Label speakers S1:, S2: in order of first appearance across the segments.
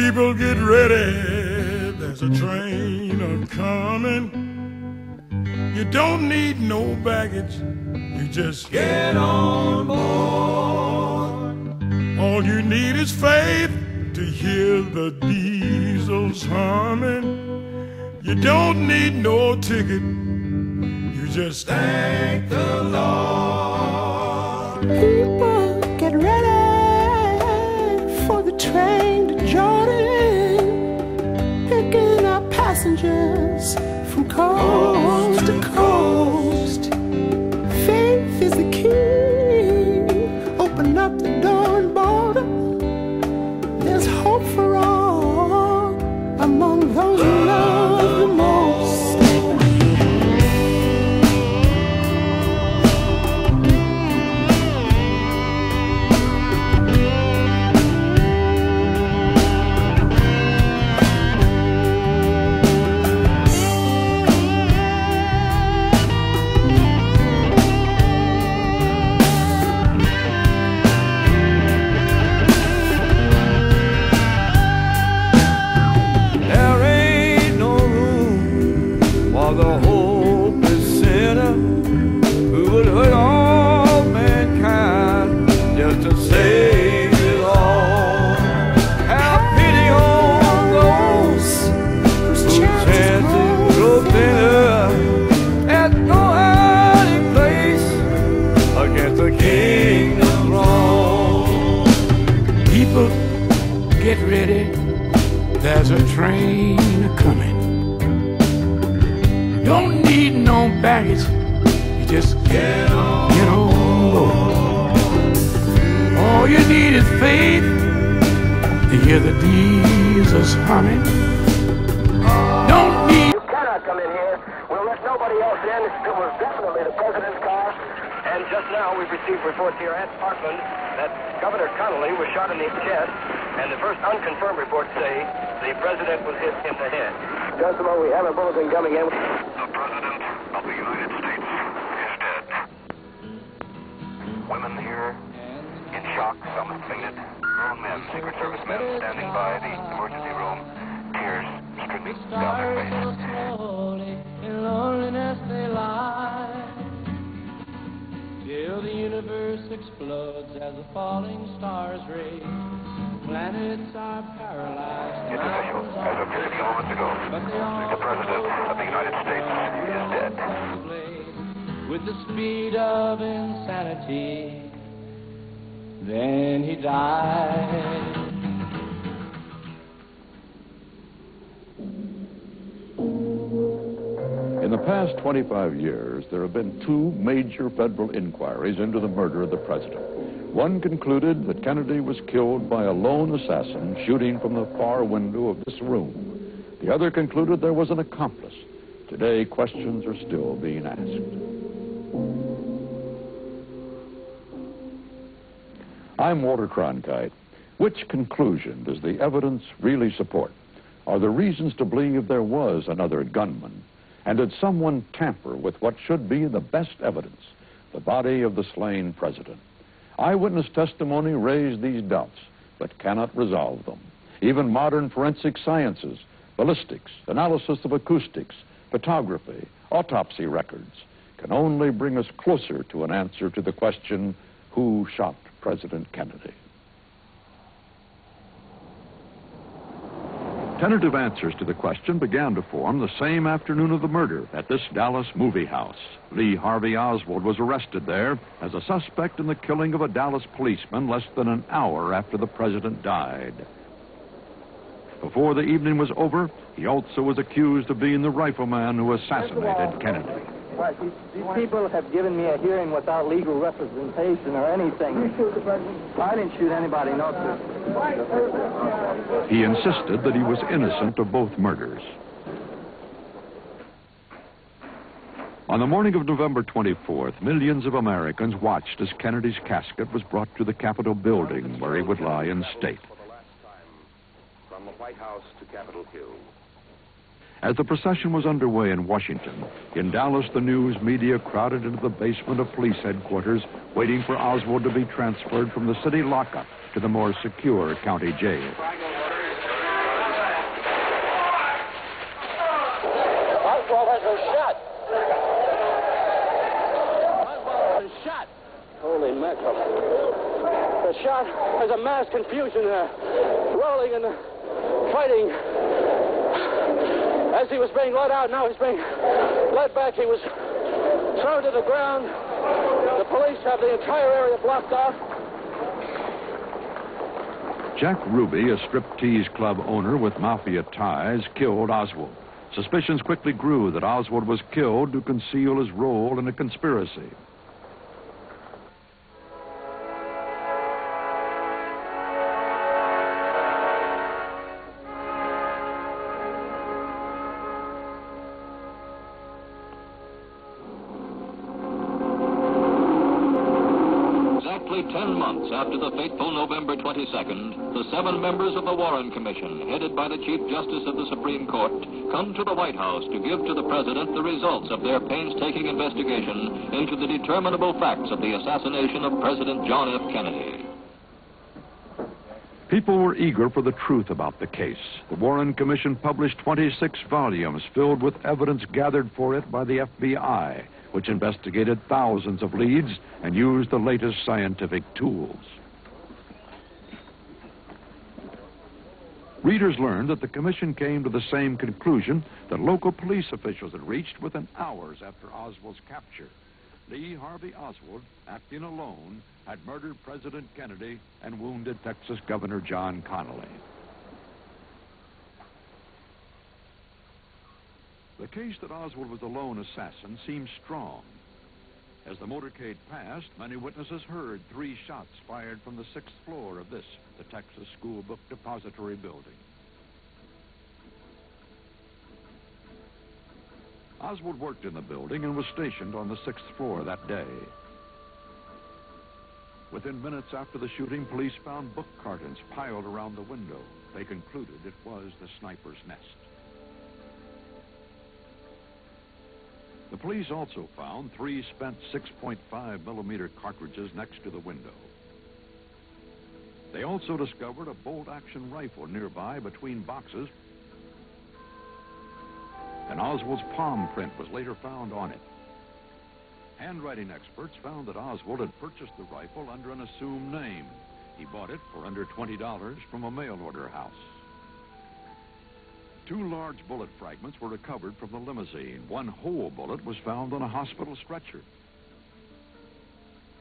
S1: People get ready, there's a train a-coming. You don't need no baggage, you just get on board. All you need is faith to hear the diesels humming. You don't need no ticket, you just thank the Lord.
S2: People get ready for the train to Jordan, picking up passengers from coast to coast. Faith is the key, open up the door and border. There's hope for all among those who love the most.
S3: The hopeless sinner who would hurt all mankind just to save it all. Have pity on those whose chances grow thinner. There's no hiding place against the kingdom's throne.
S1: People, get ready, there's a train a-coming. Don't need no baggage, you just get on board. All you need is faith to hear the diesels humming. Don't need.
S4: You cannot come in here. We'll let nobody else in. It was definitely the president's car. And just now we've received reports here at Parkland that Governor Connolly was shot in the chest. And the first unconfirmed reports say the president was hit in the head. Just a moment, we have a bulletin coming in.
S5: The President of the United States is dead. Women here in shock, some fainted. Grown men, Secret Service men standing by the emergency room, tears streaming down their faces.
S6: In loneliness they lie, till the universe explodes as the falling stars race. Planets are paralyzed.
S5: It's official. As of just a few moments ago, the President of the United States is dead.
S6: With the speed of insanity, then he died.
S7: In the past 25 years, there have been two major federal inquiries into the murder of the president. One concluded that Kennedy was killed by a lone assassin shooting from the far window of this room. The other concluded there was an accomplice. Today, questions are still being asked. I'm Walter Cronkite. Which conclusion does the evidence really support? Are there reasons to believe there was another gunman? And did someone tamper with what should be the best evidence, the body of the slain president? Eyewitness testimony raised these doubts, but cannot resolve them. Even modern forensic sciences, ballistics, analysis of acoustics, photography, autopsy records, can only bring us closer to an answer to the question, who shot President Kennedy? Tentative answers to the question began to form the same afternoon of the murder at this Dallas movie house. Lee Harvey Oswald was arrested there as a suspect in the killing of a Dallas policeman less than an hour after the president died. Before the evening was over, he also was accused of being the rifleman who assassinated Kennedy.
S8: These people have given me a hearing without legal representation or anything. You shoot the president? I didn't shoot anybody, no, sir.
S7: He insisted that he was innocent of both murders. On the morning of November 24th, millions of Americans watched as Kennedy's casket was brought to the Capitol building where he would lie in state.
S5: From the White House to Capitol Hill.
S7: As the procession was underway in Washington, in Dallas, the news media crowded into the basement of police headquarters, waiting for Oswald to be transferred from the city lockup to the more secure county jail.
S8: Holy mackerel. The shot, there's a mass confusion there. Rolling and fighting. As he was being let out, now he's being led back. He was thrown to the ground. The police have the entire area blocked off.
S7: Jack Ruby, a striptease club owner with mafia ties, killed Oswald. Suspicions quickly grew that Oswald was killed to conceal his role in a conspiracy.
S9: Exactly 10 months after the fateful November 22nd, the 7 members of the Warren Commission, headed by the Chief Justice of the Supreme Court, come to the White House to give to the President the results of their painstaking investigation into the determinable facts of the assassination of President John F. Kennedy.
S7: People were eager for the truth about the case. The Warren Commission published 26 volumes filled with evidence gathered for it by the FBI, which investigated thousands of leads and used the latest scientific tools. Readers learned that the commission came to the same conclusion that local police officials had reached within hours after Oswald's capture. Lee Harvey Oswald, acting alone, had murdered President Kennedy and wounded Texas Governor John Connally. The case that Oswald was the lone assassin seemed strong. As the motorcade passed, many witnesses heard 3 shots fired from the 6th floor of this, the Texas School Book Depository building. Oswald worked in the building and was stationed on the 6th floor that day. Within minutes after the shooting, police found book cartons piled around the window. They concluded it was the sniper's nest. The police also found 3 spent 6.5 millimeter cartridges next to the window. They also discovered a bolt-action rifle nearby between boxes, and Oswald's palm print was later found on it. Handwriting experts found that Oswald had purchased the rifle under an assumed name. He bought it for under $20 from a mail-order house. 2 large bullet fragments were recovered from the limousine. 1 whole bullet was found on a hospital stretcher.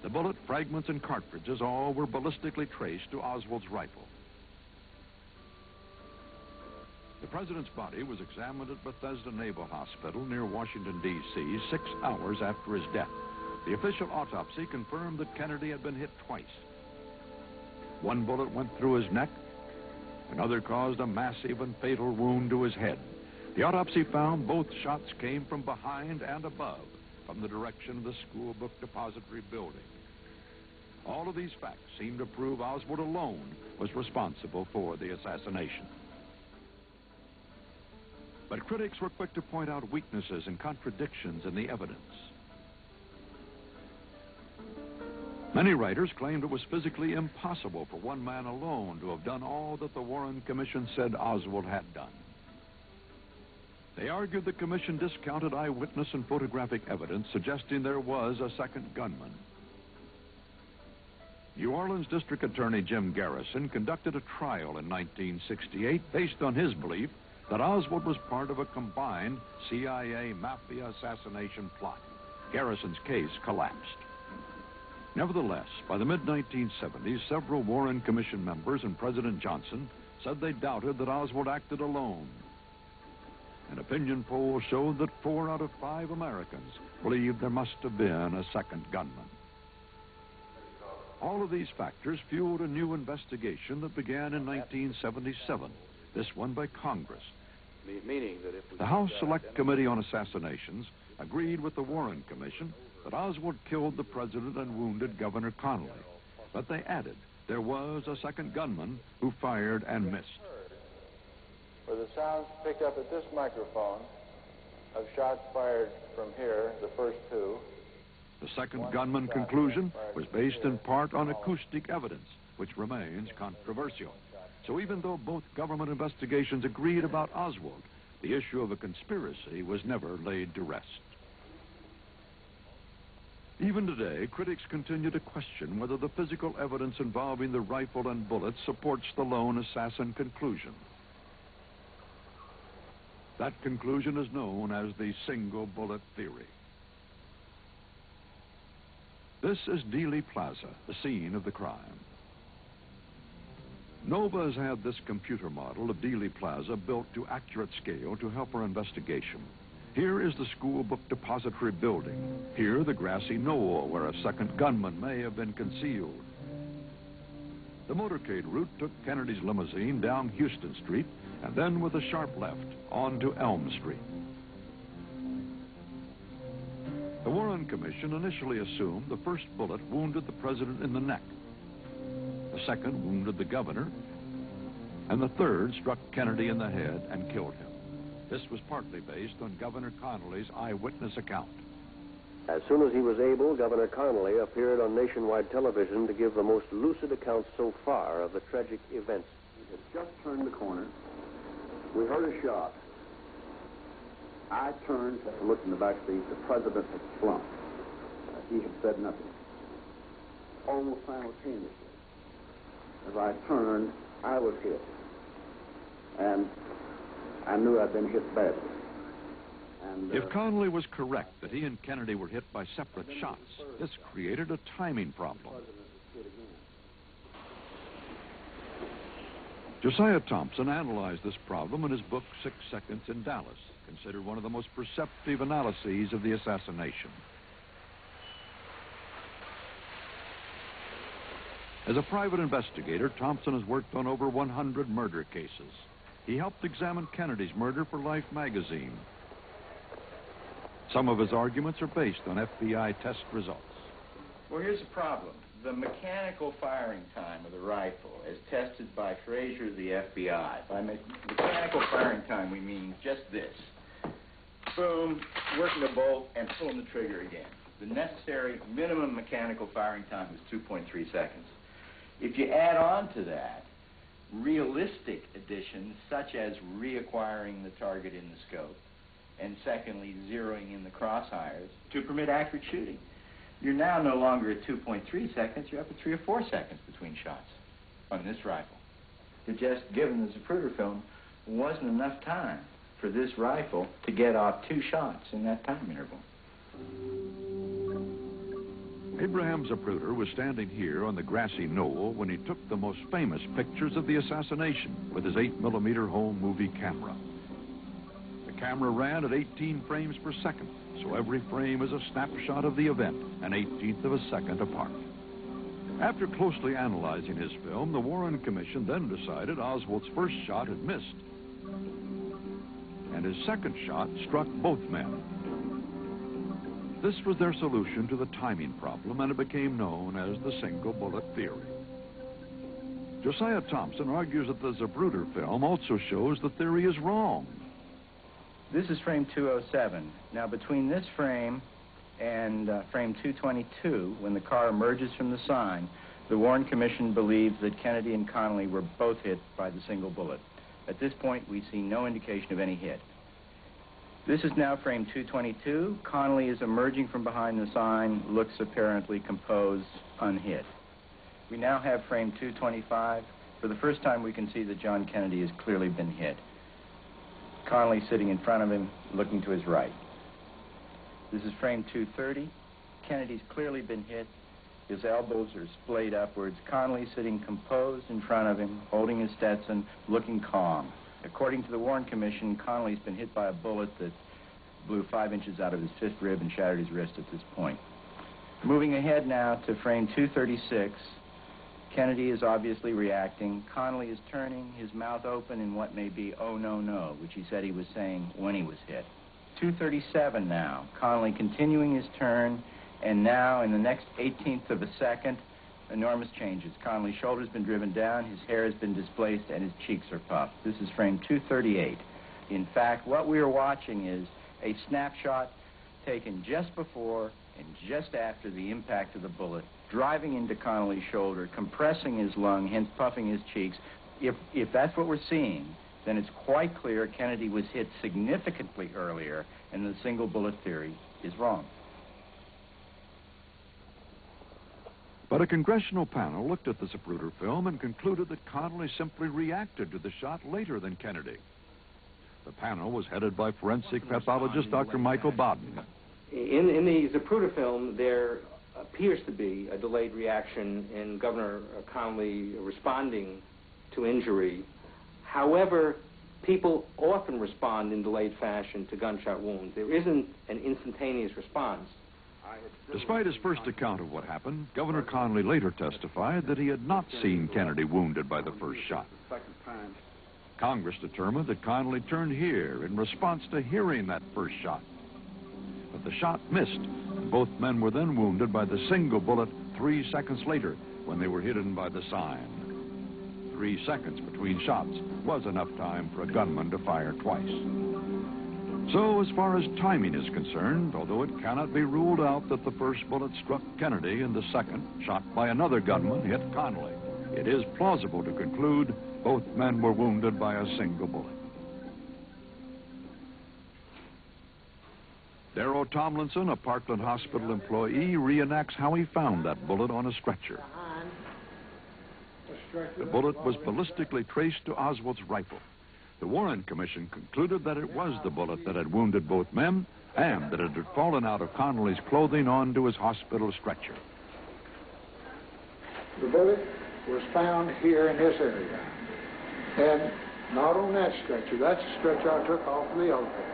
S7: The bullet fragments and cartridges all were ballistically traced to Oswald's rifle. The president's body was examined at Bethesda Naval Hospital near Washington, D.C., 6 hours after his death. The official autopsy confirmed that Kennedy had been hit twice. 1 bullet went through his neck. Another caused a massive and fatal wound to his head. The autopsy found both shots came from behind and above, from the direction of the School Book Depository building. All of these facts seem to prove Oswald alone was responsible for the assassination. But critics were quick to point out weaknesses and contradictions in the evidence. Many writers claimed it was physically impossible for one man alone to have done all that the Warren Commission said Oswald had done. They argued the commission discounted eyewitness and photographic evidence suggesting there was a second gunman. New Orleans District Attorney Jim Garrison conducted a trial in 1968 based on his belief that Oswald was part of a combined CIA mafia assassination plot. Garrison's case collapsed. Nevertheless, by the mid-1970s, several Warren Commission members and President Johnson said they doubted that Oswald acted alone. An opinion poll showed that 4 out of 5 Americans believed there must have been a second gunman. All of these factors fueled a new investigation that began in 1977, this one by Congress. The House Select Committee on Assassinations agreed with the Warren Commission that Oswald killed the president and wounded Governor Connally. But they added there was a second gunman who fired and missed.
S10: For the sounds picked up at this microphone of shots fired from here, the first 2.
S7: The second gunman conclusion was based in part on acoustic evidence, which remains controversial. So even though both government investigations agreed about Oswald, the issue of a conspiracy was never laid to rest. Even today, critics continue to question whether the physical evidence involving the rifle and bullets supports the lone assassin conclusion. That conclusion is known as the single bullet theory. This is Dealey Plaza, the scene of the crime. Nova has had this computer model of Dealey Plaza built to accurate scale to help our investigation. Here is the school book depository building. Here, the grassy knoll where a second gunman may have been concealed. The motorcade route took Kennedy's limousine down Houston Street and then with a sharp left onto Elm Street. The Warren Commission initially assumed the first bullet wounded the president in the neck. The second wounded the governor, and the third struck Kennedy in the head and killed him. This was partly based on Governor Connolly's eyewitness account.
S11: As soon as he was able, Governor Connolly appeared on nationwide television to give the most lucid account so far of the tragic events.
S12: We had just turned the corner. We heard a shot. I turned to look in the back seat. The president had slumped. He had said nothing. Almost simultaneously, as I turned, I was hit. And I knew I'd been hit badly. And,
S7: if Connolly was correct that he and Kennedy were hit by separate shots, this created a timing problem. Josiah Thompson analyzed this problem in his book, 6 Seconds in Dallas, considered one of the most perceptive analyses of the assassination. As a private investigator, Thompson has worked on over 100 murder cases. He helped examine Kennedy's murder for Life magazine. Some of his arguments are based on FBI test results.
S13: Well, here's the problem. The mechanical firing time of the rifle, as tested by Frazier, the FBI. By mechanical firing time, we mean just this. Boom, working the bolt, and pulling the trigger again. The necessary minimum mechanical firing time is 2.3 seconds. If you add on to that realistic additions, such as reacquiring the target in the scope, and secondly, zeroing in the crosshairs to permit accurate shooting, you're now no longer at 2.3 seconds, you're up at 3 or 4 seconds between shots on this rifle. It just, given the Zapruder film, wasn't enough time for this rifle to get off 2 shots in that time interval.
S7: Abraham Zapruder was standing here on the grassy knoll when he took the most famous pictures of the assassination with his 8mm home movie camera. The camera ran at 18 frames per second, so every frame is a snapshot of the event, an 1/18 of a second apart. After closely analyzing his film, the Warren Commission then decided Oswald's first shot had missed, and his second shot struck both men. This was their solution to the timing problem, and it became known as the single bullet theory. Josiah Thompson argues that the Zapruder film also shows the theory is wrong.
S13: This is frame 207. Now, between this frame and frame 222, when the car emerges from the sign, the Warren Commission believes that Kennedy and Connolly were both hit by the single bullet. At this point, we see no indication of any hit. This is now frame 222. Connolly is emerging from behind the sign, looks apparently composed, unhit. We now have frame 225. For the first time, we can see that John Kennedy has clearly been hit. Connolly sitting in front of him, looking to his right. This is frame 230. Kennedy's clearly been hit. His elbows are splayed upwards. Connolly sitting composed in front of him, holding his Stetson, looking calm. According to the Warren Commission, Connolly's been hit by a bullet that blew 5 inches out of his 5th rib and shattered his wrist at this point. Moving ahead now to frame 236, Kennedy is obviously reacting. Connolly is turning, his mouth open in what may be "oh, no, no," which he said he was saying when he was hit. 237 now, Connolly continuing his turn, and now in the next 1/18 of a second, enormous changes. Connolly's shoulder's been driven down, his hair has been displaced, and his cheeks are puffed. This is frame 238. In fact, what we are watching is a snapshot taken just before and just after the impact of the bullet, driving into Connolly's shoulder, compressing his lung, hence puffing his cheeks. If that's what we're seeing, then it's quite clear Kennedy was hit significantly earlier, and the single bullet theory is wrong.
S7: But a congressional panel looked at the Zapruder film and concluded that Connally simply reacted to the shot later than Kennedy. The panel was headed by forensic pathologist Dr. Michael Baden.
S14: In the Zapruder film, there appears to be a delayed reaction in Governor Connally responding to injury. However, people often respond in delayed fashion to gunshot wounds. There isn't an instantaneous response.
S7: Despite his first account of what happened, Governor Connally later testified that he had not seen Kennedy wounded by the first shot. Congress determined that Connally turned here in response to hearing that first shot. But the shot missed, and both men were then wounded by the single bullet 3 seconds later when they were hidden by the sign. 3 seconds between shots was enough time for a gunman to fire twice. So, as far as timing is concerned, although it cannot be ruled out that the first bullet struck Kennedy and the second, shot by another gunman, hit Connally, it is plausible to conclude both men were wounded by a single bullet. Darrow Tomlinson, a Parkland Hospital employee, reenacts how he found that bullet on a stretcher. The bullet was ballistically traced to Oswald's rifle. The Warren Commission concluded that it was the bullet that had wounded both men and that it had fallen out of Connally's clothing onto his hospital stretcher.
S15: The bullet was found here in this area, and not on that stretcher. That's the stretcher I took off the elevator.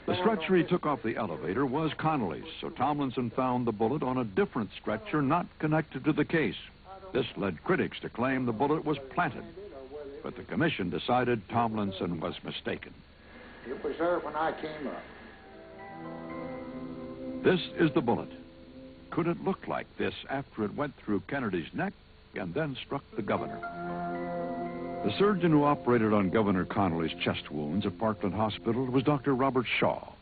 S7: The stretcher he took off the elevator was Connally's, so Tomlinson found the bullet on a different stretcher not connected to the case. This led critics to claim the bullet was planted, but the commission decided Tomlinson was mistaken.
S15: It was there when I came up.
S7: This is the bullet. Could it look like this after it went through Kennedy's neck and then struck the governor? The surgeon who operated on Governor Connally's chest wounds at Parkland Hospital was Dr. Robert Shaw.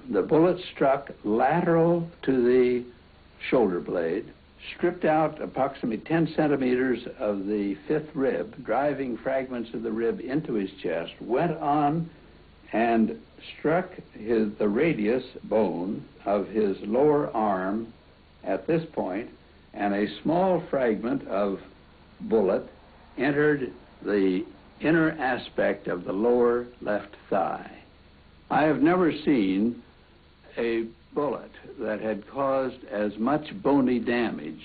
S16: The bullet struck lateral to the shoulder blade, stripped out approximately 10 centimeters of the fifth rib, driving fragments of the rib into his chest, went on and struck the radius bone of his lower arm at this point, and a small fragment of bullet entered the inner aspect of the lower left thigh. I have never seen a bullet that had caused as much bony damage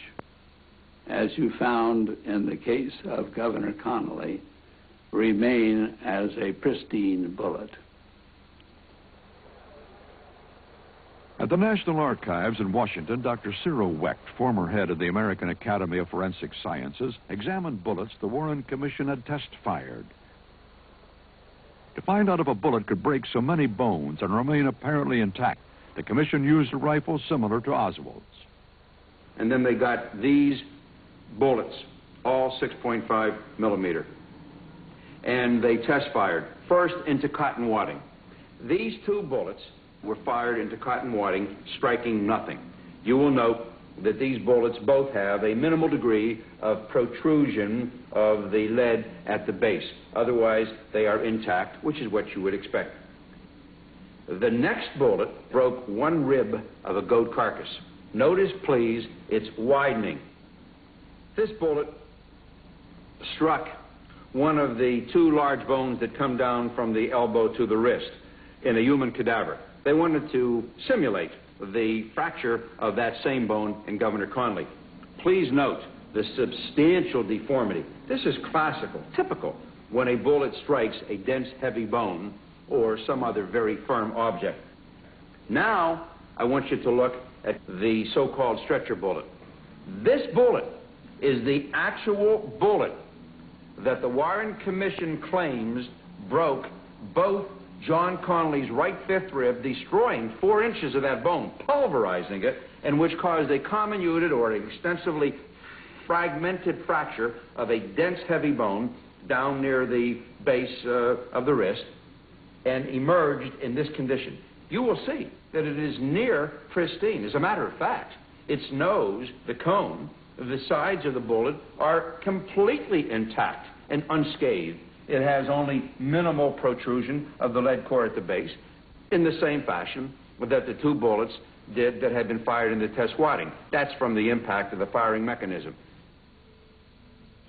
S16: as you found in the case of Governor Connally remain as a pristine bullet.
S7: At the National Archives in Washington, Dr. Cyril Wecht, former head of the American Academy of Forensic Sciences, examined bullets the Warren Commission had test-fired. To find out if a bullet could break so many bones and remain apparently intact, the commission used a rifle similar to Oswald's.
S12: And then they got these bullets, all 6.5 millimeter. And they test-fired, first into cotton wadding. These two bullets were fired into cotton wadding, striking nothing. You will note that these bullets both have a minimal degree of protrusion of the lead at the base. Otherwise, they are intact, which is what you would expect. The next bullet broke one rib of a goat carcass. Notice, please, it's widening. This bullet struck one of the two large bones that come down from the elbow to the wrist in a human cadaver. They wanted to simulate the fracture of that same bone in Governor Connally. Please note the substantial deformity. This is classical, typical, when a bullet strikes a dense, heavy bone or some other very firm object. Now, I want you to look at the so-called stretcher bullet. This bullet is the actual bullet that the Warren Commission claims broke both John Connally's right fifth rib, destroying 4 inches of that bone, pulverizing it, and which caused a comminuted or extensively fragmented fracture of a dense, heavy bone down near the base of the wrist, and emerged in this condition. You will see that it is near pristine. As a matter of fact, its nose, the cone, the sides of the bullet are completely intact and unscathed. It has only minimal protrusion of the lead core at the base, in the same fashion that the two bullets
S17: did that had been fired in the test wadding. That's from the impact of the firing mechanism.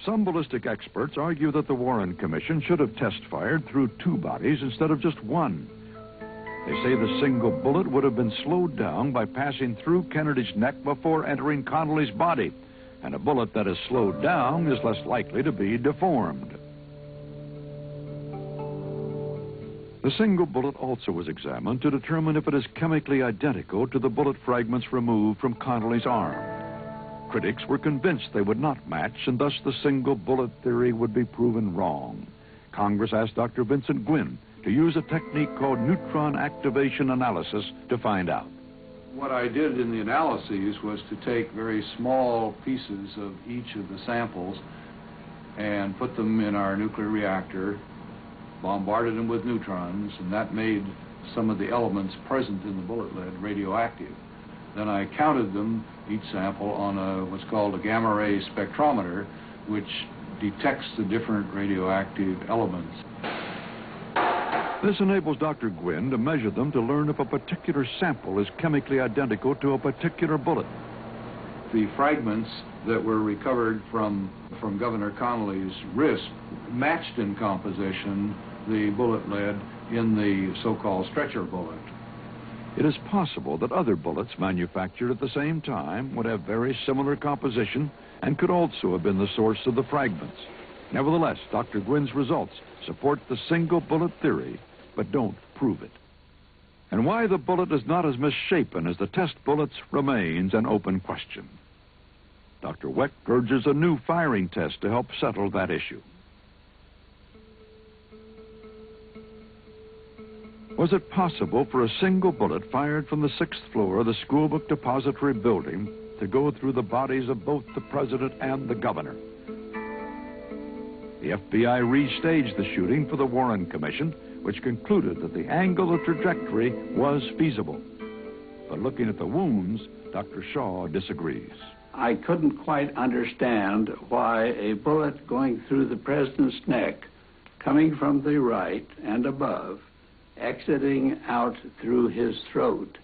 S7: Some ballistic experts argue that the Warren Commission should have test-fired through two bodies instead of just one. They say the single bullet would have been slowed down by passing through Kennedy's neck before entering Connally's body, and a bullet that is slowed down is less likely to be deformed. The single bullet also was examined to determine if it is chemically identical to the bullet fragments removed from Connally's arm. Critics were convinced they would not match, and thus the single bullet theory would be proven wrong. Congress asked Dr. Vincent Gwynn to use a technique called neutron activation analysis to find out.
S18: What I did in the analyses was to take very small pieces of each of the samples and put them in our nuclear reactor, bombarded them with neutrons, and that made some of the elements present in the bullet lead radioactive. Then I counted them, each sample, on what's called a gamma ray spectrometer, which detects the different radioactive elements.
S7: This enables Dr. Gwynn to measure them to learn if a particular sample is chemically identical to a particular bullet.
S18: The fragments that were recovered from Governor Connally's wrist matched in composition the bullet lead in the so-called stretcher bullet.
S7: It is possible that other bullets manufactured at the same time would have very similar composition and could also have been the source of the fragments. Nevertheless, Dr. Gwynn's results support the single bullet theory, but don't prove it. And why the bullet is not as misshapen as the test bullets remains an open question. Dr. Weck urges a new firing test to help settle that issue. Was it possible for a single bullet fired from the 6th floor of the Schoolbook Depository building to go through the bodies of both the president and the governor? The FBI restaged the shooting for the Warren Commission, which concluded that the angle of trajectory was feasible. But looking at the wounds, Dr. Shaw disagrees.
S16: I couldn't quite understand why a bullet going through the president's neck, coming from the right and above, exiting out through his throat,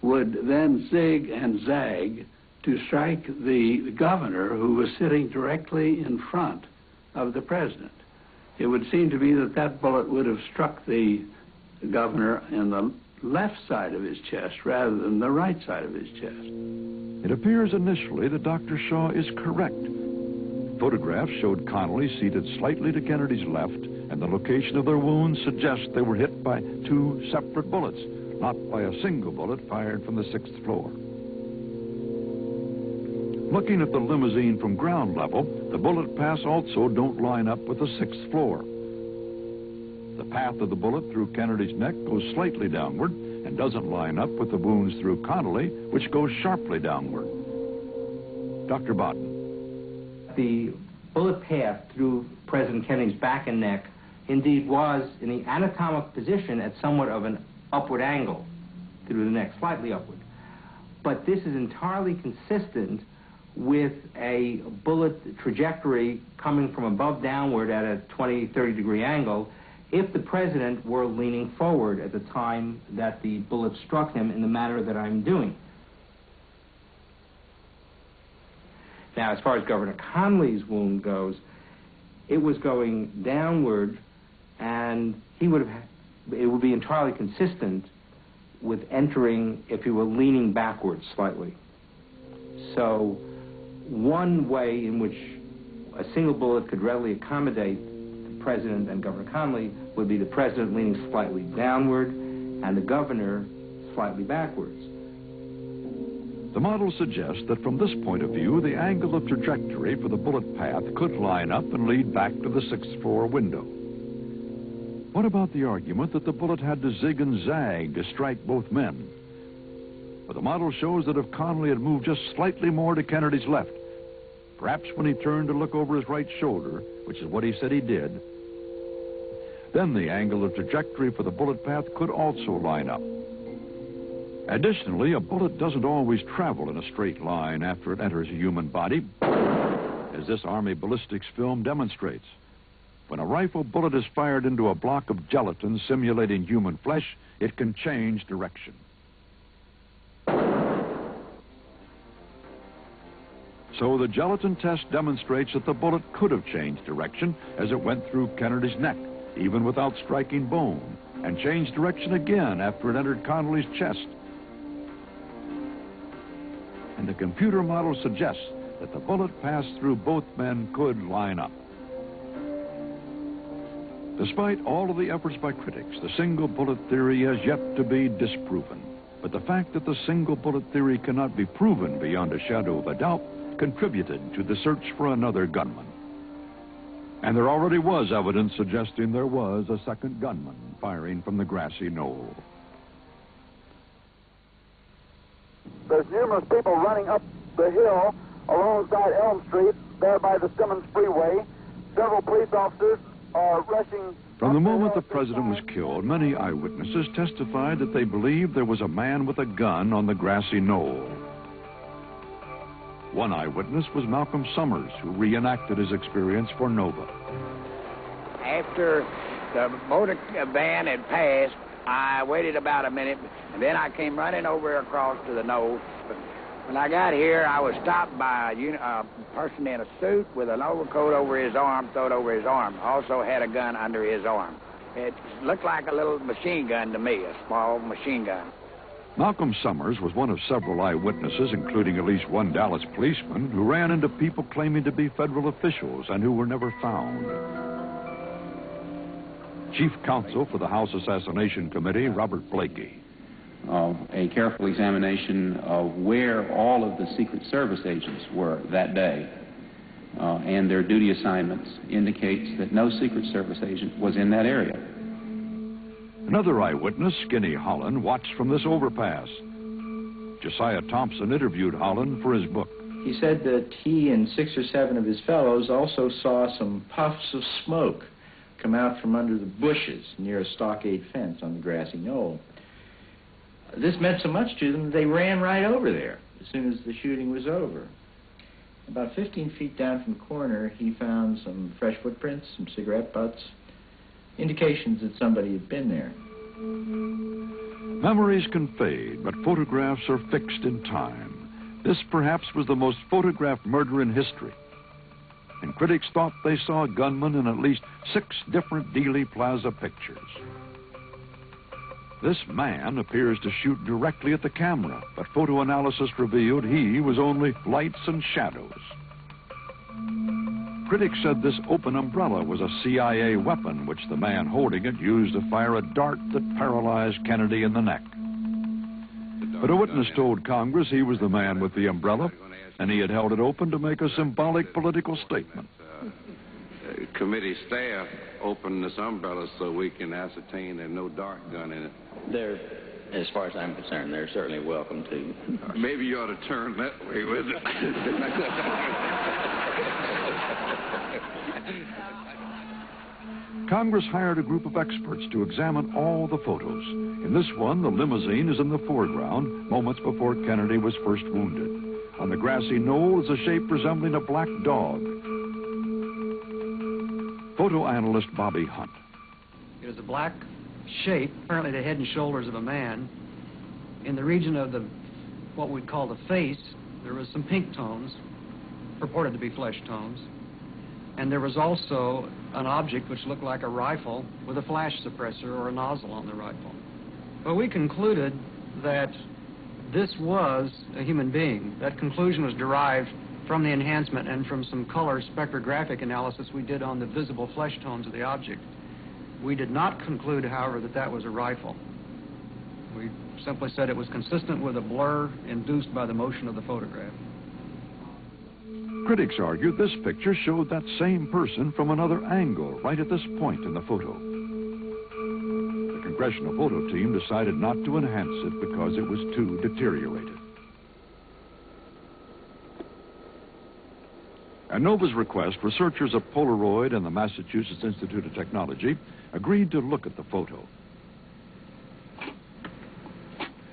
S16: would then zig and zag to strike the governor, who was sitting directly in front of the president. It would seem to me that that bullet would have struck the governor in the left side of his chest rather than the right side of his chest.
S7: It appears initially that Dr. Shaw is correct. Photographs showed Connally seated slightly to Kennedy's left, and the location of their wounds suggests they were hit by two separate bullets, not by a single bullet fired from the 6th floor. Looking at the limousine from ground level, the bullet paths also don't line up with the 6th floor. The path of the bullet through Kennedy's neck goes slightly downward and doesn't line up with the wounds through Connally, which goes sharply downward. Dr. Bodden.
S14: The bullet path through President Kennedy's back and neck indeed was in the anatomic position at somewhat of an upward angle through the neck, slightly upward. But this is entirely consistent with a bullet trajectory coming from above downward at a 20-30 degree angle if the president were leaning forward at the time that the bullet struck him in the manner that I'm doing. Now, as far as Governor Connally's wound goes, it was going downward, and it would be entirely consistent with entering if he were leaning backwards slightly. So one way in which a single bullet could readily accommodate the president and Governor Connally would be the president leaning slightly downward and the governor slightly backwards.
S7: The model suggests that from this point of view, the angle of trajectory for the bullet path could line up and lead back to the 6th floor window. What about the argument that the bullet had to zig and zag to strike both men? Well, the model shows that if Connally had moved just slightly more to Kennedy's left, perhaps when he turned to look over his right shoulder, which is what he said he did, then the angle of trajectory for the bullet path could also line up. Additionally, a bullet doesn't always travel in a straight line after it enters a human body, as this Army ballistics film demonstrates. When a rifle bullet is fired into a block of gelatin simulating human flesh, it can change direction. So the gelatin test demonstrates that the bullet could have changed direction as it went through Kennedy's neck, even without striking bone, and changed direction again after it entered Connolly's chest. And the computer model suggests that the bullet passed through both men could line up. Despite all of the efforts by critics, the single bullet theory has yet to be disproven. But the fact that the single bullet theory cannot be proven beyond a shadow of a doubt contributed to the search for another gunman. And there already was evidence suggesting there was a second gunman firing from the grassy knoll.
S10: There's numerous people running up the hill alongside Elm Street, there by the Simmons Freeway. Several police officers are rushing.
S7: From the moment the president was killed, many eyewitnesses testified that they believed there was a man with a gun on the grassy knoll. One eyewitness was Malcolm Summers, who reenacted his experience for Nova.
S19: After the motor van had passed, I waited about a minute, and then I came running over across to the knoll. When I got here, I was stopped by a person in a suit with an overcoat over his arm, thrown over his arm. Also had a gun under his arm. It looked like a little machine gun to me, a small machine gun.
S7: Malcolm Summers was one of several eyewitnesses, including at least one Dallas policeman, who ran into people claiming to be federal officials and who were never found. Chief Counsel for the House Assassination Committee, Robert Blakey.
S20: A careful examination of where all of the Secret Service agents were that day and their duty assignments indicates that no Secret Service agent was in that area.
S7: Another eyewitness, Skinny Holland, watched from this overpass. Josiah Thompson interviewed Holland for his book.
S13: He said that he and 6 or 7 of his fellows also saw some puffs of smoke come out from under the bushes near a stockade fence on the grassy knoll. This meant so much to them that they ran right over there as soon as the shooting was over. About 15 feet down from the corner, he found some fresh footprints, some cigarette butts, indications that somebody had been there.
S7: Memories can fade, but photographs are fixed in time. This perhaps was the most photographed murder in history. And critics thought they saw a gunman in at least 6 different Dealey Plaza pictures. This man appears to shoot directly at the camera, but photo analysis revealed he was only lights and shadows. Critics said this open umbrella was a CIA weapon, which the man holding it used to fire a dart that paralyzed Kennedy in the neck. But a witness told Congress he was the man with the umbrella, and he had held it open to make a symbolic political statement.
S21: Committee staff opened this umbrella so we can ascertain there's no dart gun in it.
S22: They're, as far as I'm concerned, they're certainly welcome to.
S21: Maybe you ought to turn that way with it.
S7: Congress hired a group of experts to examine all the photos. In this one, the limousine is in the foreground, moments before Kennedy was first wounded. On the grassy knoll is a shape resembling a black dog. Photo analyst Bobby Hunt.
S23: It was a black shape, apparently the head and shoulders of a man. In the region of what we'd call the face, there was some pink tones, purported to be flesh tones. And there was also an object which looked like a rifle with a flash suppressor or a nozzle on the rifle. Well, we concluded that this was a human being. That conclusion was derived from the enhancement and from some color spectrographic analysis we did on the visible flesh tones of the object. We did not conclude, however, that that was a rifle. We simply said it was consistent with a blur induced by the motion of the photograph.
S7: Critics argued this picture showed that same person from another angle right at this point in the photo. The Congressional Photo Team decided not to enhance it because it was too deteriorated. At Nova's request, researchers of Polaroid and the Massachusetts Institute of Technology agreed to look at the photo.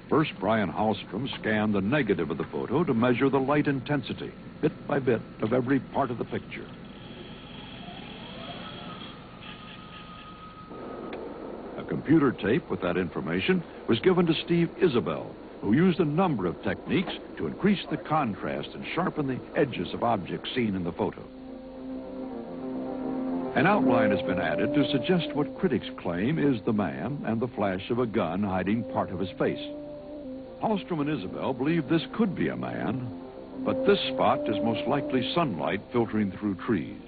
S7: First, Brian Hallstrom scanned the negative of the photo to measure the light intensity, bit by bit, of every part of the picture. A computer tape with that information was given to Steve Isabel, who used a number of techniques to increase the contrast and sharpen the edges of objects seen in the photo. An outline has been added to suggest what critics claim is the man and the flash of a gun hiding part of his face. Hallstrom and Isabel believe this could be a man, but this spot is most likely sunlight filtering through trees.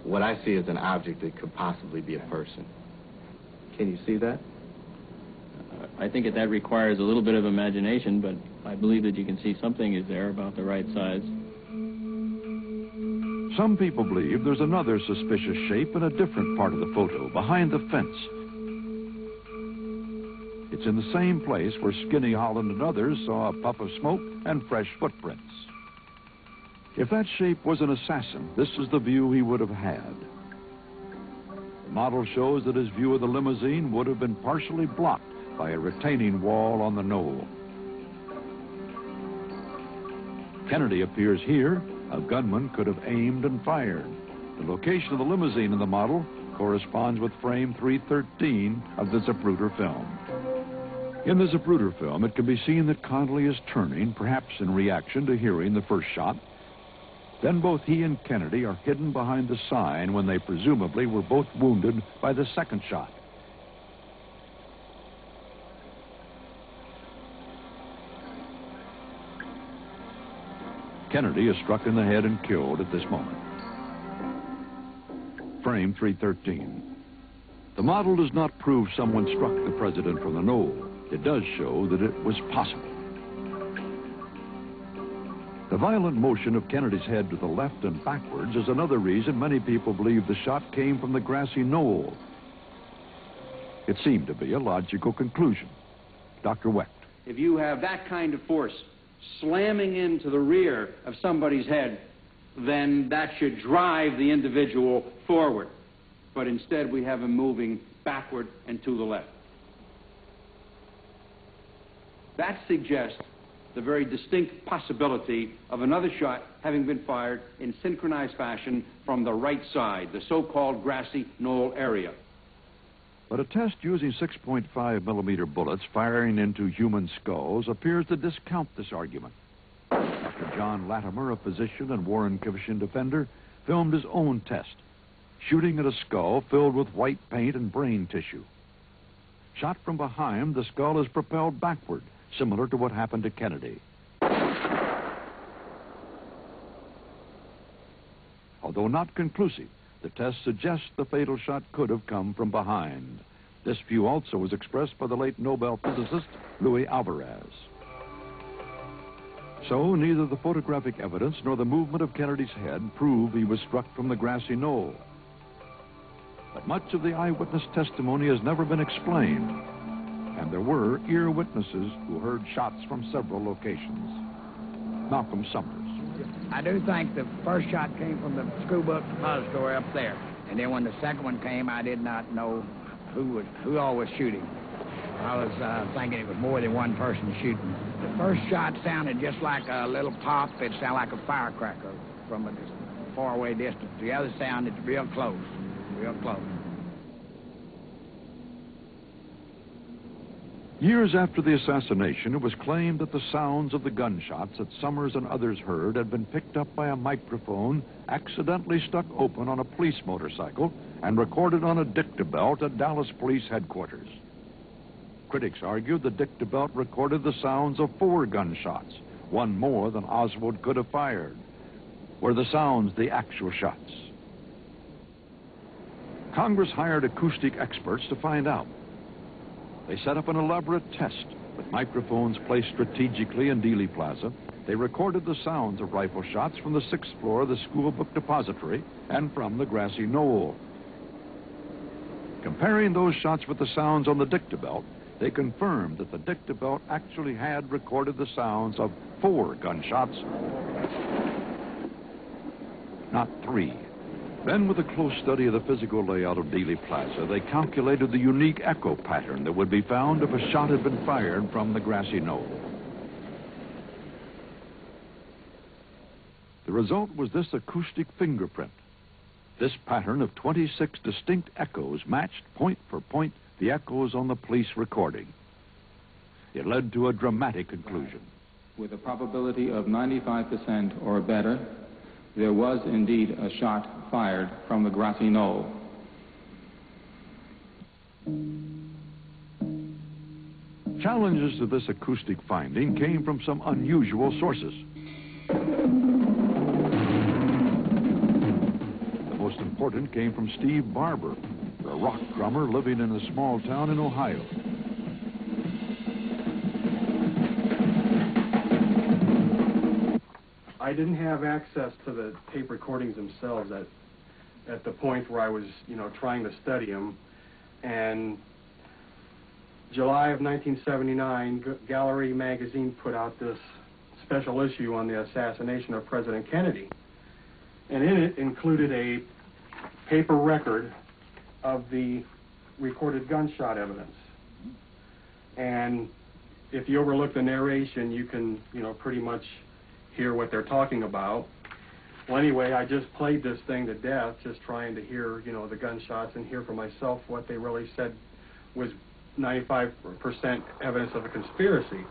S1: What I see is an object that could possibly be a person. Can you see that?
S2: I think that requires a little bit of imagination, but I believe that you can see something is there about the right size.
S7: Some people believe there's another suspicious shape in a different part of the photo, behind the fence. It's in the same place where Skinny Holland and others saw a puff of smoke and fresh footprints. If that shape was an assassin, this is the view he would have had. The model shows that his view of the limousine would have been partially blocked by a retaining wall on the knoll. Kennedy appears here. A gunman could have aimed and fired. The location of the limousine in the model corresponds with frame 313 of the Zapruder film. In the Zapruder film, it can be seen that Connolly is turning, perhaps in reaction to hearing the first shot. Then both he and Kennedy are hidden behind the sign when they presumably were both wounded by the second shot. Kennedy is struck in the head and killed at this moment. Frame 313. The model does not prove someone struck the president from the knoll. It does show that it was possible. The violent motion of Kennedy's head to the left and backwards is another reason many people believe the shot came from the grassy knoll. It seemed to be a logical conclusion. Dr. Wecht.
S17: If you have that kind of force slamming into the rear of somebody's head, then that should drive the individual forward. But instead we have him moving backward and to the left. That suggests the very distinct possibility of another shot having been fired in synchronized fashion from the right side, the so-called grassy knoll area.
S7: But a test using 6.5 millimeter bullets firing into human skulls appears to discount this argument. Dr. John Latimer, a physician and Warren Commission defender, filmed his own test, shooting at a skull filled with white paint and brain tissue. Shot from behind, the skull is propelled backward, similar to what happened to Kennedy. Although not conclusive, the test suggests the fatal shot could have come from behind. This view also was expressed by the late Nobel physicist Luis Alvarez. So neither the photographic evidence nor the movement of Kennedy's head prove he was struck from the grassy knoll. But much of the eyewitness testimony has never been explained, and there were ear witnesses who heard shots from several locations. Malcolm Summers.
S19: I do think the first shot came from the school book depository up there. And then when the second one came, I did not know who all was shooting. I was thinking it was more than one person shooting. The first shot sounded just like a little pop. It sounded like a firecracker from a faraway distance. The other sounded real close, real close.
S7: Years after the assassination, it was claimed that the sounds of the gunshots that Summers and others heard had been picked up by a microphone accidentally stuck open on a police motorcycle and recorded on a dictabelt at Dallas Police Headquarters. Critics argued the dictabelt recorded the sounds of 4 gunshots, one more than Oswald could have fired. Were the sounds the actual shots? Congress hired acoustic experts to find out. They set up an elaborate test with microphones placed strategically in Dealey Plaza. They recorded the sounds of rifle shots from the 6th floor of the school book depository and from the grassy knoll. Comparing those shots with the sounds on the dictabelt, they confirmed that the dictabelt actually had recorded the sounds of 4 gunshots, not 3. Then, with a close study of the physical layout of Dealey Plaza, they calculated the unique echo pattern that would be found if a shot had been fired from the grassy knoll. The result was this acoustic fingerprint. This pattern of 26 distinct echoes matched point for point the echoes on the police recording. it led to a dramatic conclusion.
S20: With a probability of 95% or better, there was indeed a shot fired from the grassy knoll.
S7: Challenges to this acoustic finding came from some unusual sources. The most important came from Steve Barber, a rock drummer living in a small town in Ohio.
S3: I didn't have access to the tape recordings themselves at the point where I was, trying to study them. And July of 1979, Gallery magazine put out this special issue on the assassination of President Kennedy. And in it included a paper record of the recorded gunshot evidence. And if you overlook the narration, you can, pretty much hear what they're talking about. Well, anyway, I just played this thing to death, just trying to hear, the gunshots and hear for myself what they really said was 95% evidence of a conspiracy.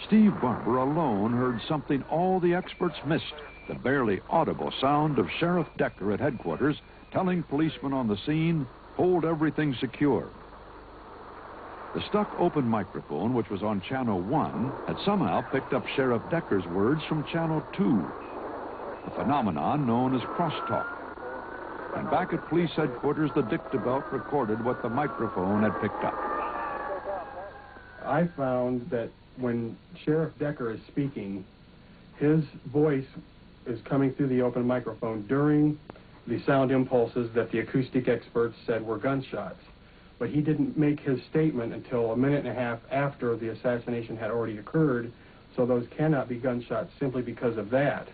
S7: Steve Barber alone heard something all the experts missed, the barely audible sound of Sheriff Decker at headquarters telling policemen on the scene, hold everything secure. The stuck open microphone, which was on Channel 1, had somehow picked up Sheriff Decker's words from Channel 2, a phenomenon known as crosstalk. And back at police headquarters, the dictabelt recorded what the microphone had picked up.
S3: I found that when Sheriff Decker is speaking, his voice is coming through the open microphone during the sound impulses that the acoustic experts said were gunshots. But he didn't make his statement until a minute and a half after the assassination had already occurred, so those cannot be gunshots simply because of that.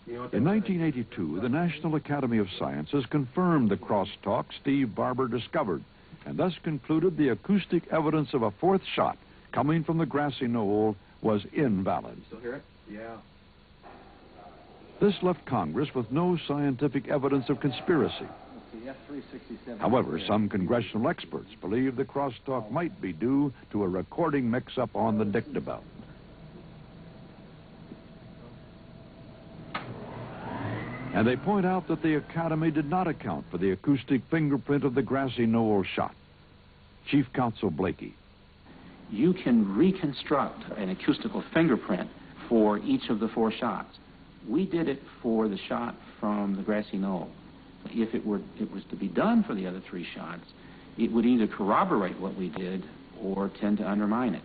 S7: In 1982, the National Academy of Sciences confirmed the crosstalk Steve Barber discovered, and thus concluded the acoustic evidence of a fourth shot coming from the grassy knoll was invalid.
S3: Still hear it? Yeah.
S7: This left Congress with no scientific evidence of conspiracy. However, some congressional experts believe the crosstalk might be due to a recording mix-up on the dictabelt. And they point out that the Academy did not account for the acoustic fingerprint of the grassy knoll shot. Chief Counsel Blakey.
S20: You can reconstruct an acoustical fingerprint for each of the four shots. We did it for the shot from the grassy knoll. If it was to be done for the other three shots, it would either corroborate what we did or tend to undermine it.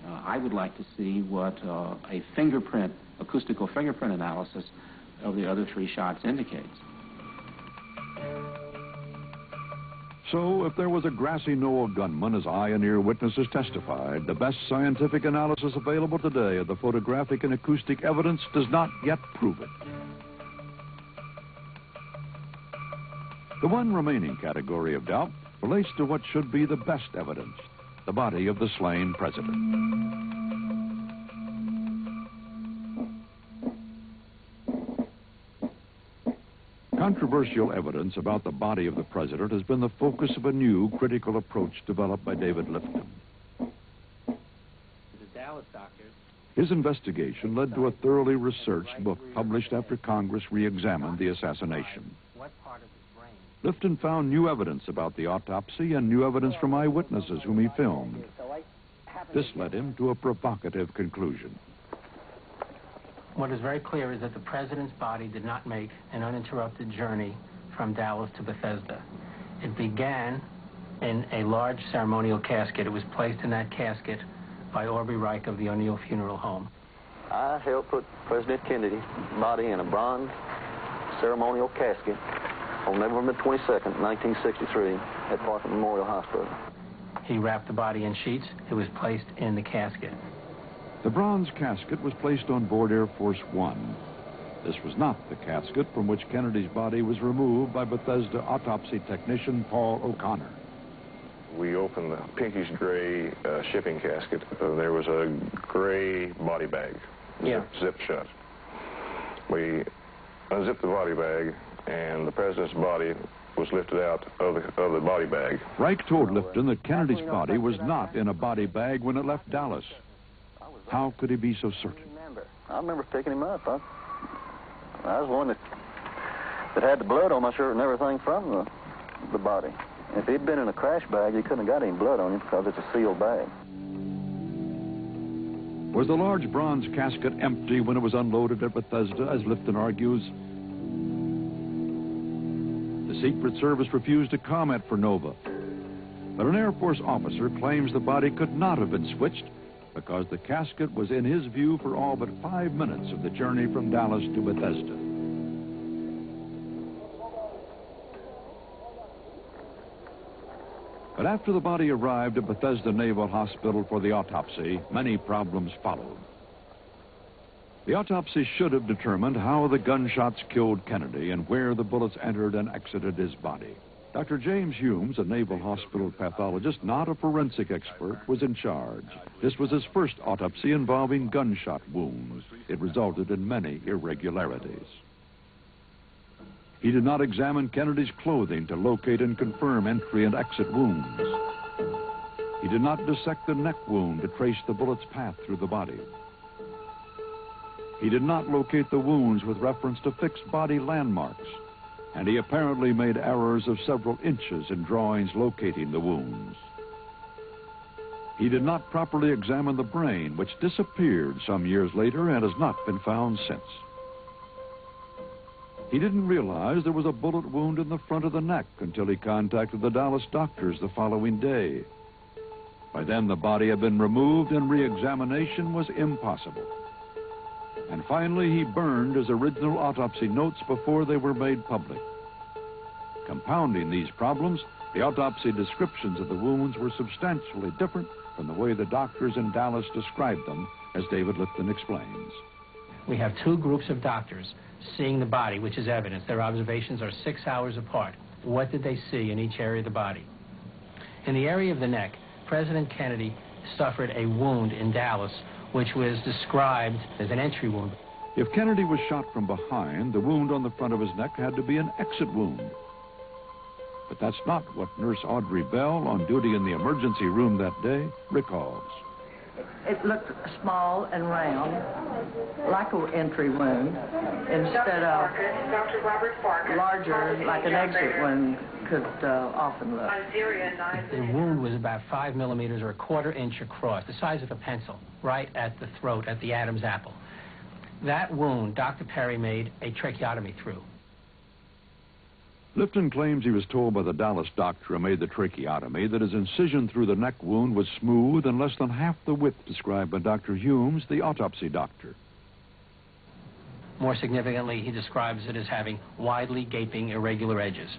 S20: I would like to see what a fingerprint, acoustical fingerprint analysis of the other three shots indicates.
S7: So, if there was a grassy knoll gunman, as eye and ear witnesses testified, the best scientific analysis available today of the photographic and acoustic evidence does not yet prove it. The one remaining category of doubt relates to what should be the best evidence, the body of the slain president. Controversial evidence about the body of the president has been the focus of a new critical approach developed by David Lifton.
S14: The Dallas doctors.
S7: His investigation led to a thoroughly researched book published after Congress re-examined the assassination. Lifton found new evidence about the autopsy and new evidence from eyewitnesses whom he filmed. This led him to a provocative conclusion.
S14: What is very clear is that the president's body did not make an uninterrupted journey from Dallas to Bethesda. It began in a large ceremonial casket. It was placed in that casket by Aubrey Reich of the O'Neill Funeral Home.
S4: I helped put President Kennedy's body in a bronze ceremonial casket on November 22nd, 1963, at Parker Memorial Hospital.
S14: He wrapped the body in sheets. It was placed in the casket.
S7: The bronze casket was placed on board Air Force One. This was not the casket from which Kennedy's body was removed by Bethesda autopsy technician Paul O'Connor.
S6: We opened the pinkish gray shipping casket. There was a gray body bag, zipped shut. We unzipped the body bag, and the president's body was lifted out of the body bag.
S7: Reich told Lifton that Kennedy's body was not in a body bag when it left Dallas. How could he be so certain?
S4: I remember picking him up. I was one that had the blood on my shirt and everything from the body. If he'd been in a crash bag, you couldn't have got any blood on him because it's a sealed bag.
S7: Was the large bronze casket empty when it was unloaded at Bethesda, as Lifton argues? The Secret Service refused to comment for Nova. But an Air Force officer claims the body could not have been switched because the casket was in his view for all but 5 minutes of the journey from Dallas to Bethesda. But after the body arrived at Bethesda Naval Hospital for the autopsy, many problems followed. The autopsy should have determined how the gunshots killed Kennedy and where the bullets entered and exited his body. Dr. James Humes, a Naval Hospital pathologist, not a forensic expert, was in charge. This was his first autopsy involving gunshot wounds. It resulted in many irregularities. He did not examine Kennedy's clothing to locate and confirm entry and exit wounds. He did not dissect the neck wound to trace the bullet's path through the body. He did not locate the wounds with reference to fixed body landmarks, and he apparently made errors of several inches in drawings locating the wounds. He did not properly examine the brain, which disappeared some years later and has not been found since. He didn't realize there was a bullet wound in the front of the neck until he contacted the Dallas doctors the following day. By then, the body had been removed and re-examination was impossible. And finally, he burned his original autopsy notes before they were made public. Compounding these problems, the autopsy descriptions of the wounds were substantially different from the way the doctors in Dallas described them, as David Lifton explains.
S5: We have two groups of doctors seeing the body, which is evidence. Their observations are 6 hours apart. What did they see in each area of the body? In the area of the neck, President Kennedy suffered a wound in Dallas, which was described as an entry wound.
S7: If Kennedy was shot from behind, the wound on the front of his neck had to be an exit wound. But that's not what Nurse Audrey Bell, on duty in the emergency room that day, recalls.
S8: It looked small and round, like an entry wound, instead of larger, like an exit wound could often look.
S5: The wound was about 5 millimeters or a quarter inch across, the size of a pencil, right at the throat, at the Adam's apple. That wound, Dr. Perry made a tracheotomy through.
S7: Lifton claims he was told by the Dallas doctor who made the tracheotomy that his incision through the neck wound was smooth and less than half the width described by Dr. Humes, the autopsy doctor.
S5: More significantly, he describes it as having widely gaping irregular edges.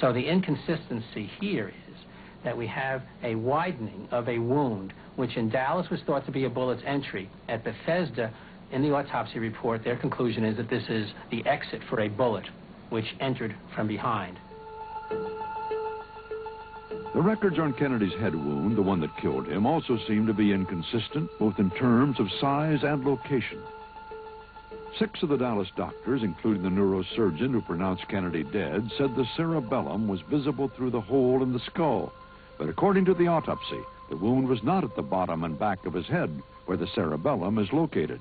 S5: So the inconsistency here is that we have a widening of a wound, which in Dallas was thought to be a bullet's entry. At Bethesda, in the autopsy report, their conclusion is that this is the exit for a bullet, which entered from behind.
S7: The records on Kennedy's head wound, the one that killed him, also seem to be inconsistent, both in terms of size and location. 6 of the Dallas doctors, including the neurosurgeon who pronounced Kennedy dead, said the cerebellum was visible through the hole in the skull. But according to the autopsy, the wound was not at the bottom and back of his head, where the cerebellum is located.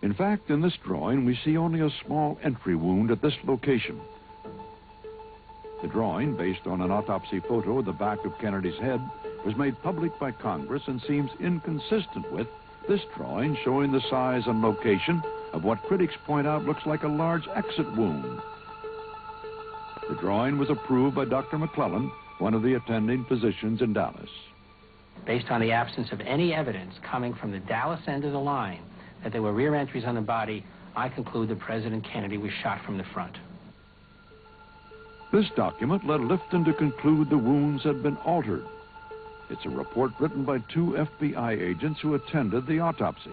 S7: In fact, in this drawing, we see only a small entry wound at this location. The drawing, based on an autopsy photo of the back of Kennedy's head, was made public by Congress and seems inconsistent with this drawing showing the size and location of what critics point out looks like a large exit wound. The drawing was approved by Dr. McClellan, one of the attending physicians in Dallas.
S5: Based on the absence of any evidence coming from the Dallas end of the line that there were rear entries on the body, I conclude that President Kennedy was shot from the front.
S7: This document led Lifton to conclude the wounds had been altered. It's a report written by 2 FBI agents who attended the autopsy.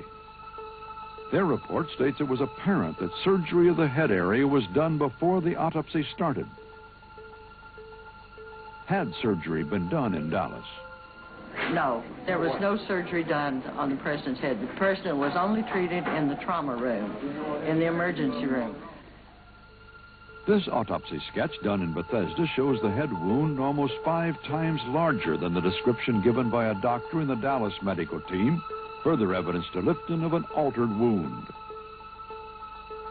S7: Their report states it was apparent that surgery of the head area was done before the autopsy started. Had surgery been done in Dallas?
S8: No, there was no surgery done on the president's head. The president was only treated in the trauma room, in the emergency room.
S7: This autopsy sketch done in Bethesda shows the head wound almost 5 times larger than the description given by a doctor in the Dallas medical team, further evidence to Lifton of an altered wound.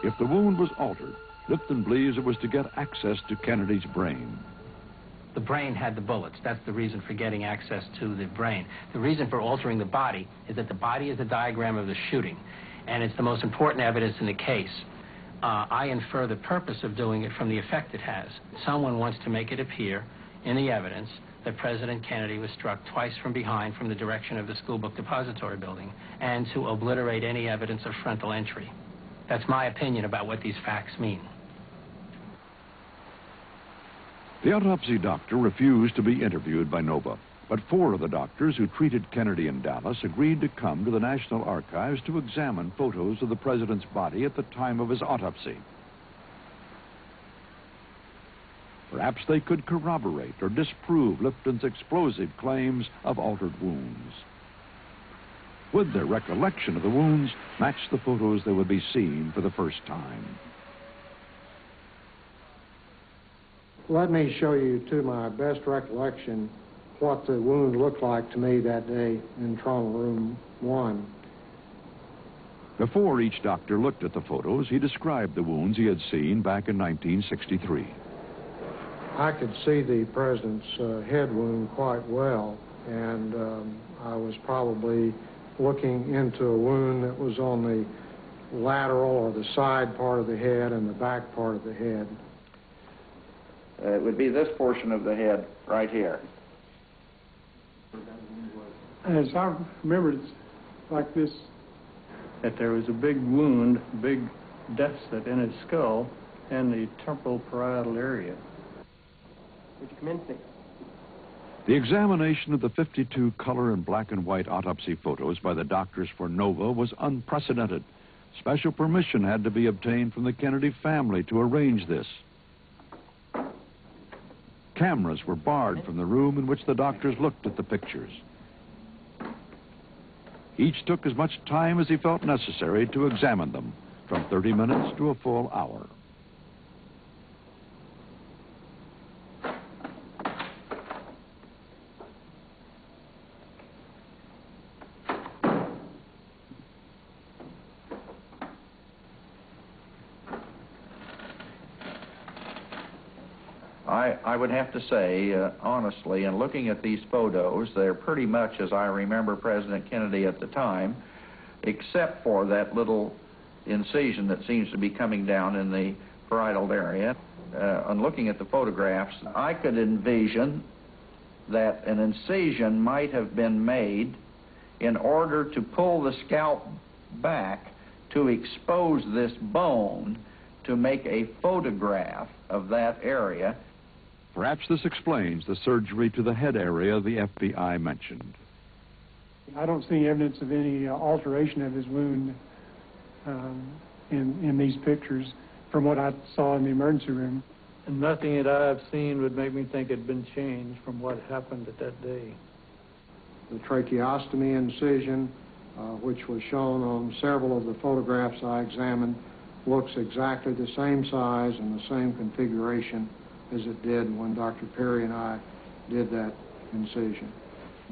S7: If the wound was altered, Lifton believes it was to get access to Kennedy's brain.
S5: The brain had the bullets. That's the reason for getting access to the brain. The reason for altering the body is that the body is a diagram of the shooting, and it's the most important evidence in the case. I infer the purpose of doing it from the effect it has. Someone wants to make it appear in the evidence that President Kennedy was struck twice from behind from the direction of the school book depository building, and to obliterate any evidence of frontal entry. That's my opinion about what these facts mean.
S7: The autopsy doctor refused to be interviewed by NOVA, but 4 of the doctors who treated Kennedy in Dallas agreed to come to the National Archives to examine photos of the president's body at the time of his autopsy. Perhaps they could corroborate or disprove Lifton's explosive claims of altered wounds. Would their recollection of the wounds match the photos they would be seeing for the first time?
S9: Let me show you, to my best recollection, what the wound looked like to me that day in trauma room 1.
S7: Before each doctor looked at the photos, he described the wounds he had seen back in 1963.
S9: I could see the president's head wound quite well, and I was probably looking into a wound that was on the lateral or the side part of the head and the back part of the head.
S11: It would be this portion of the head right here.
S15: As I remember, it's like this, that there was a big wound, big deficit in his skull and the temporal parietal area. Would you come in, please?
S7: The examination of the 52 color and black and white autopsy photos by the doctors for NOVA was unprecedented. Special permission had to be obtained from the Kennedy family to arrange this. Cameras were barred from the room in which the doctors looked at the pictures. Each took as much time as he felt necessary to examine them, from 30 minutes to a full hour.
S11: I would have to say, honestly, in looking at these photos, they're pretty much as I remember President Kennedy at the time, except for that little incision that seems to be coming down in the parietal area. On looking at the photographs, I could envision that an incision might have been made in order to pull the scalp back to expose this bone to make a photograph of that area.
S7: Perhaps this explains the surgery to the head area the FBI mentioned.
S15: I don't see evidence of any alteration of his wound in these pictures from what I saw in the emergency room.
S24: And nothing that I've seen would make me think it had been changed from what happened at that day.
S9: The tracheostomy incision, which was shown on several of the photographs I examined, looks exactly the same size and the same configuration as it did when Dr. Perry and I did that incision.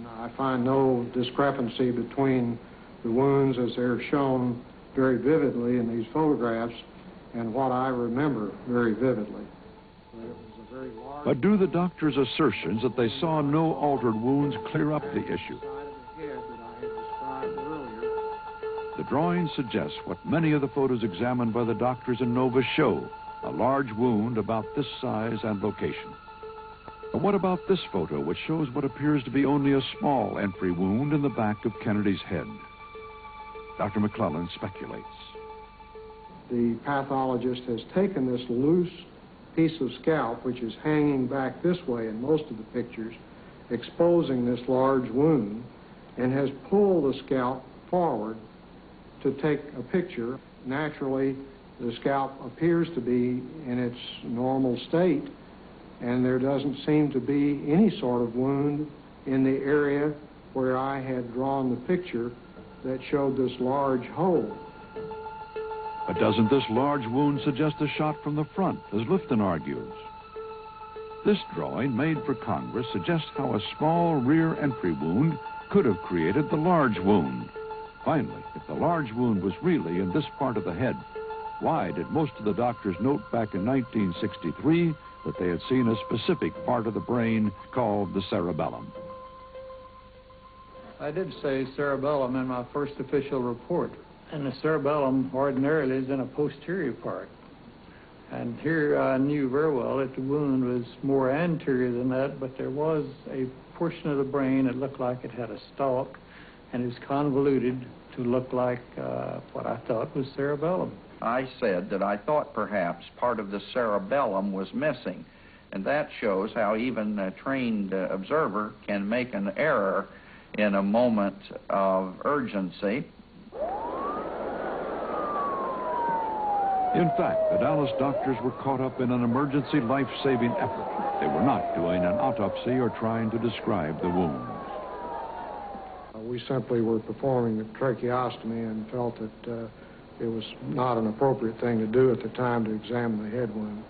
S9: I find no discrepancy between the wounds as they're shown very vividly in these photographs and what I remember very vividly.
S7: But do the doctors' assertions that they saw no altered wounds clear up the issue? The drawings suggest what many of the photos examined by the doctors in NOVA show, a large wound about this size and location. But what about this photo, which shows what appears to be only a small entry wound in the back of Kennedy's head? Dr. McClellan speculates.
S9: The pathologist has taken this loose piece of scalp, which is hanging back this way in most of the pictures, exposing this large wound, and has pulled the scalp forward to take a picture. Naturally, the scalp appears to be in its normal state, and there doesn't seem to be any sort of wound in the area where I had drawn the picture that showed this large hole.
S7: But doesn't this large wound suggest a shot from the front, as Lifton argues? This drawing made for Congress suggests how a small rear entry wound could have created the large wound. Finally, if the large wound was really in this part of the head, why did most of the doctors note back in 1963 that they had seen a specific part of the brain called the cerebellum?
S24: I did say cerebellum in my first official report, and the cerebellum ordinarily is in a posterior part. And here I knew very well that the wound was more anterior than that, but there was a portion of the brain that looked like it had a stalk, and it was convoluted to look like what I thought was cerebellum.
S11: I said that I thought perhaps part of the cerebellum was missing, and that shows how even a trained observer can make an error in a moment of urgency.
S7: In fact, the Dallas doctors were caught up in an emergency life-saving effort. They were not doing an autopsy or trying to describe the wounds.
S9: We simply were performing the tracheostomy and felt that it was not an appropriate thing to do at the time to examine the head wound.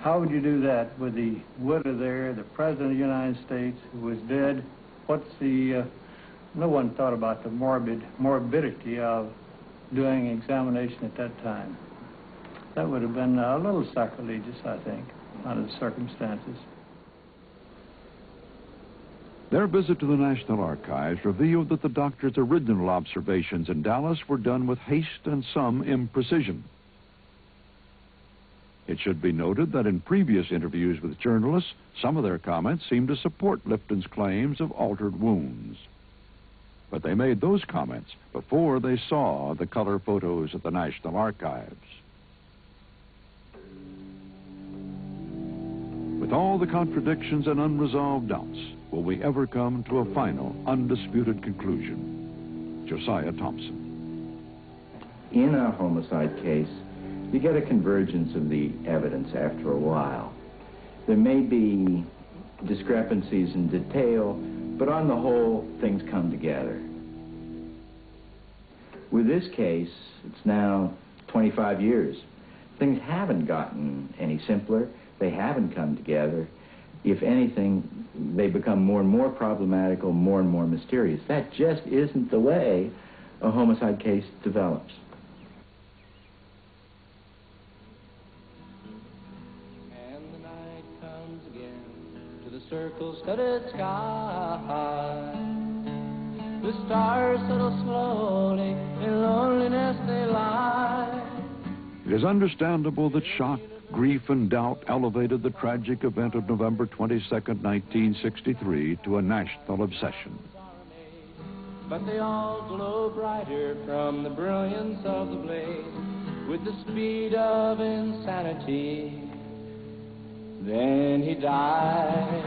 S24: How would you do that with the widow there, the President of the United States, who was dead? What's the... no one thought about the morbidity of doing examination at that time. That would have been a little sacrilegious, I think, under the circumstances.
S7: Their visit to the National Archives revealed that the doctor's original observations in Dallas were done with haste and some imprecision. It should be noted that in previous interviews with journalists, some of their comments seemed to support Lifton's claims of altered wounds. But they made those comments before they saw the color photos at the National Archives. With all the contradictions and unresolved doubts, will we ever come to a final, undisputed conclusion? Josiah Thompson.
S10: In a homicide case, you get a convergence of the evidence after a while. There may be discrepancies in detail, but on the whole, things come together. With this case, it's now 25 years. Things haven't gotten any simpler. They haven't come together. If anything, they become more and more problematical, more and more mysterious. That just isn't the way a homicide case develops.
S12: And the night comes again to the circle-studded sky. The stars settle slowly, in loneliness they lie.
S7: It is understandable that shock, grief, and doubt elevated the tragic event of November 22nd, 1963 to a national obsession.
S12: But they all glow brighter from the brilliance of the blaze with the speed of insanity. Then he died.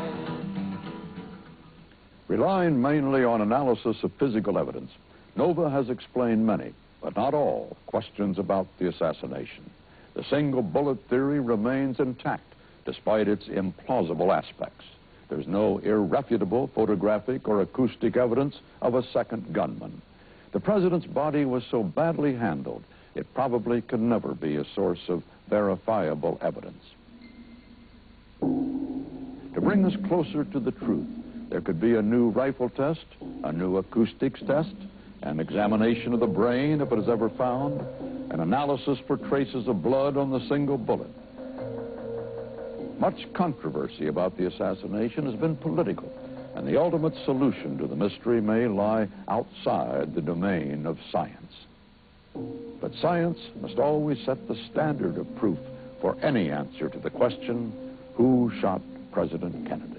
S7: Relying mainly on analysis of physical evidence, Nova has explained many, but not all, questions about the assassination. The single bullet theory remains intact, despite its implausible aspects. There's no irrefutable photographic or acoustic evidence of a second gunman. The president's body was so badly handled, it probably could never be a source of verifiable evidence. To bring us closer to the truth, there could be a new rifle test, a new acoustics test, an examination of the brain if it is ever found, an analysis for traces of blood on the single bullet. Much controversy about the assassination has been political, and the ultimate solution to the mystery may lie outside the domain of science. But science must always set the standard of proof for any answer to the question, who shot President Kennedy?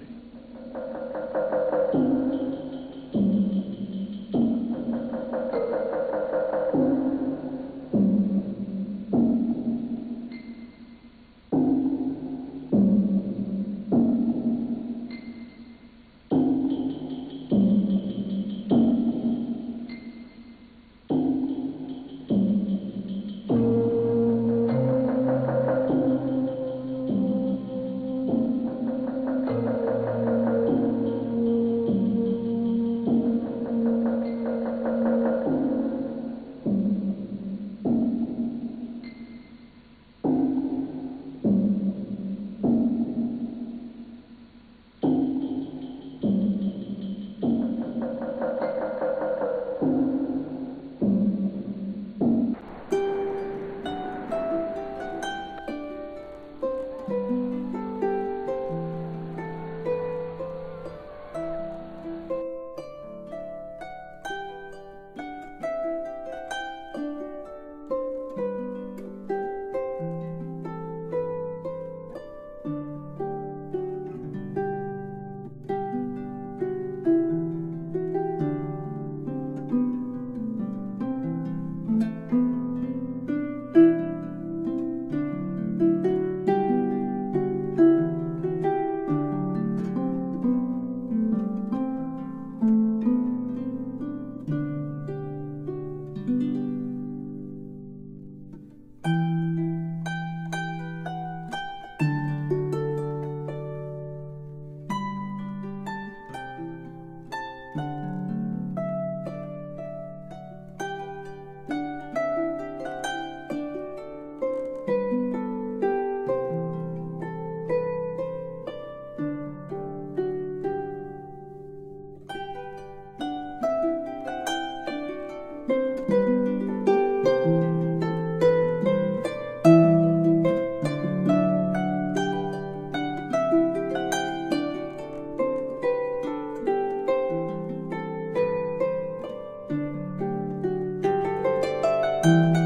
S13: you.